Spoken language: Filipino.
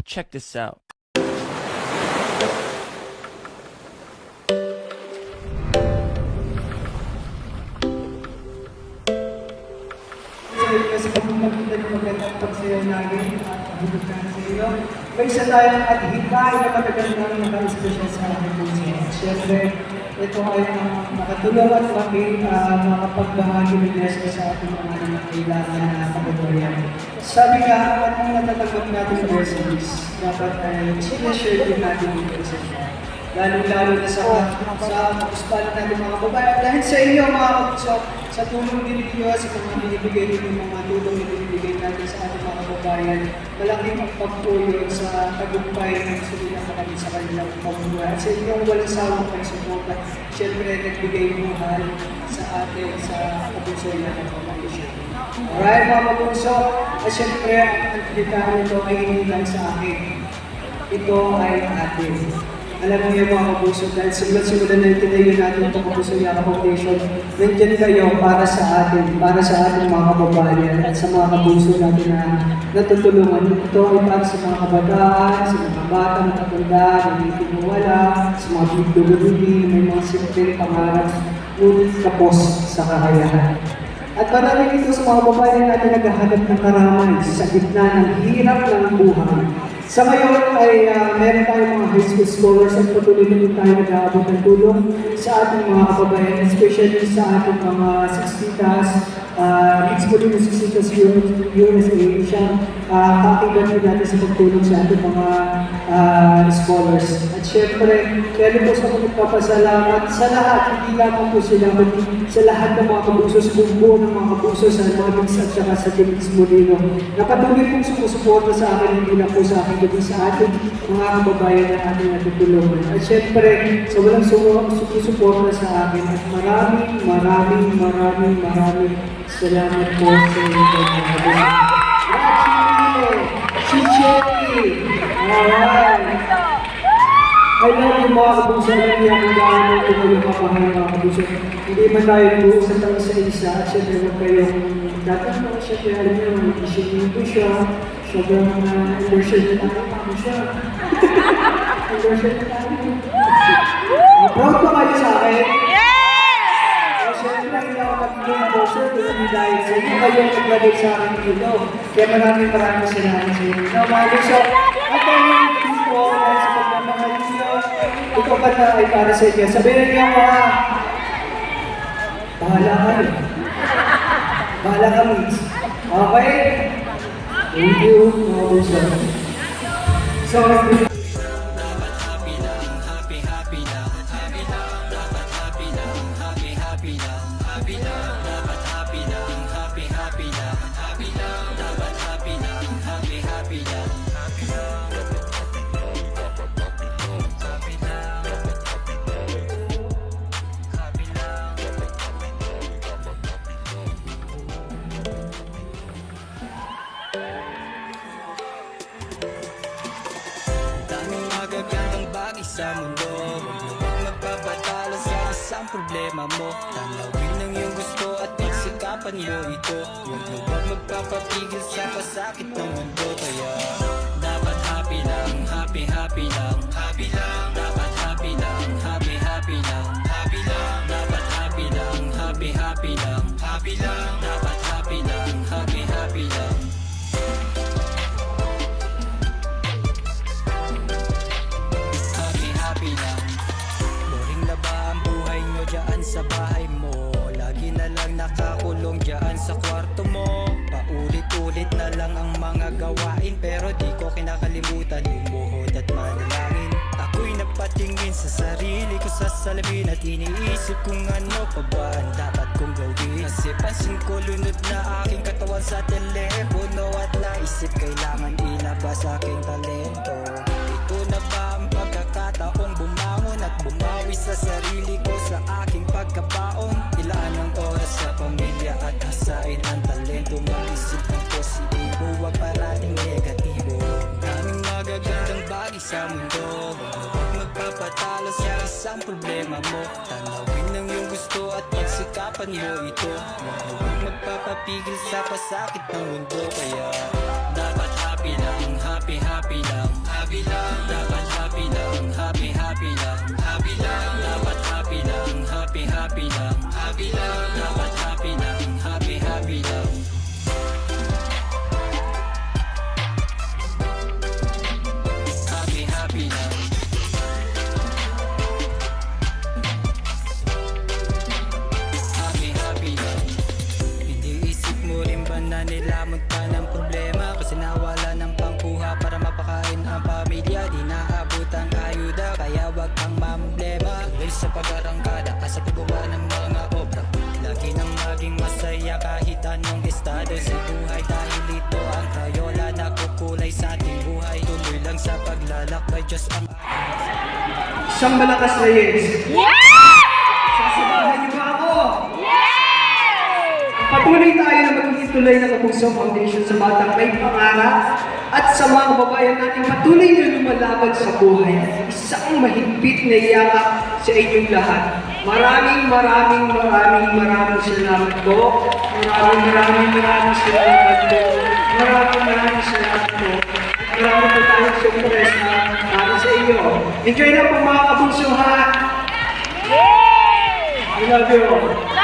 Check this out. Kasi kung makita niyo magandang pagsayaw namin at higit ka sa iyo, may isa tayong at hikay na matagal namin naka-espesyal sa ating puso. Siyempre, ito ay nakatulong at makapagbahagi ng lesson sa ating mga kailangan na kategorya. Sabi nga, anong natatanggap natin ng blessings, dapat ay sinashare din natin yung blessings. Lalo-lalo na sa kapustahan natin mga kababayan. Dahil sa inyo mga kapusok, sa tulong din ninyo, sa mga binibigay ninyo, mga tulong na binibigay natin sa ating mga kababayan, malaking pagpapulong sa tagumpay ng sulitan na kami sa kanilang pamumuhay. At sa inyong walang sawang pagsuporta, siyempre nagbigay buhay sa atin sa kapuso na pamamagisyon. Alright mga kapuso, at siyempre ang antikahan ito ay hindi lang sa akin. Ito ay atin. Alam niyo mga kapuso, dahil simulan na itinayo natin itong Kapuso Yaka Foundation, nandiyan kayo para sa atin mga kababayan at sa mga kapuso natin na natutulungan. Ito ay para sa mga kabataan, sa mga bata, matatanda, nanitiwala, sa mga bigdo-bigdi, may mga simpleng pangarap, ngunit kapos sa kakayahan. At maraming ito sa mga kababayan natin naghahanap ng karamay sa gitna ng hirap ng buhay. Sa ngayon ay meron tayong mga high school scholars at patuloy na din tayo nag-aabot ng tulong sa ating mga kababayan, especially sa ating mga 60tas, mismo din ng 60tas USA siya, kakigan din natin sa pagtulong sa ating mga scholars. At syempre, kaya po sa mga nagpapasalamat sa lahat, hindi lamang po sila, kundi sa lahat ng mga kapuso, sa buo ng mga kapuso, sa Mabings at saka sa Timis Molino, na patuloy pong sumusuporta sa akin, hindi na po sa akin, kundi sa ating mga kababayan na ating natutulungan. At syempre, sa walang sumusuporta sa akin, at maraming salamat po sa inyo mga kababayan. Si Chetty! Alright! I love you mga kapuso, alam niya kung gaano ko kayo kapahal mga kapuso. Hindi man tayo buo sa taon sa isa, at syempre huwag kayong dapat mo siya, kaya alam niyo, mag-isinito siya, sobrang endorser na tayo, paano siya? Endorser na tayo. Proud ba kayo sa akin? O syempre, hindi ako magiging endorser, kasi dahil sa inyo kayo naglagay sa akin dito. Kaya maraming salamat sa inyo. Now mga kapuso, at ayun dito, dahil sa pagmamahal niyo, ito ka na ay para sa inyo. Sabihin niyo ako ha, bahala kayo. Bahala ka, Migs. Okay? Thank you, mga kapuso. So, sa mundo, huwag magpapatalo sa isang problema mo. Tanawin ng iyong gusto at pagsikapan mo ito. Huwag magpapapigil sa pasakit ng mundo. Kaya dapat happy lang, happy lang, happy lang. Dapat happy lang, happy lang, happy lang. Dapat happy lang, happy lang, happy lang. Dapat happy lang, happy lang. Sa bahay mo, lagi na lang nakakulong dyan sa kwarto mo. Paulit-ulit na lang ang mga gawain, pero di ko kinakalimutan yung buhod at manalangin. Ako'y napatingin sa sarili ko sa salamin at iniisip kung ano pa ba ang dapat kong gawin. Kasi pansin ko lunod na aking katawan sa telepono, at naisip kailangan ilabas aking talento. Ito na ba ang pagkakataong bumangon at bumawi sa sarili ko, sa aking pagkabaon? Ilaan ang oras sa pamilya at hasain ang talento. Mag-isip ng positibo, huwag parating negatibo. Daming magagandang bagay sa mundo, huwag magpapatalo sa isang problema mo. Tanawin ng iyong gusto at pagsikapan mo ito. Huwag magpapapigil sa pasakit ng mundo. Kaya dapat happy lang, happy lang. happy lang. Dapat happy lang, happy happy lang. Happy lang, dapat happy lang, happy happy lang. Happy lang, dapat happy lang, happy happy lang. Happy happy lang. Happy happy lang. Iniisip mo rin ba na nilamon ka ng problema? Kasi nawala ng pangkuha para mapakain ang pamilya. Di naabot ang ayuda, kaya wag kang mamblema. Tuloy sa pag-arangkada ka sa paggawa ng mga obra. Lagi nang maging masaya kahit anong estado sa buhay. Dahil ito ang Crayola na kukulay sa ating buhay. Tuloy lang sa paglalakbay, Diyos ang Isang malakas na yes. Sasabahan niyo ba ako? Patuloy tayo na maging tuloy ng Kapuso Foundation sa batang may pangarap at sa mga kababayan natin patuloy na lumalaban sa buhay. Isang mahigpit na yakap sa inyong lahat. Maraming salamat po. Maraming salamat po. Maraming salamat po. Marami po tayong surprise na para sa iyo. Enjoy na po mga Kapuso ha! I love you.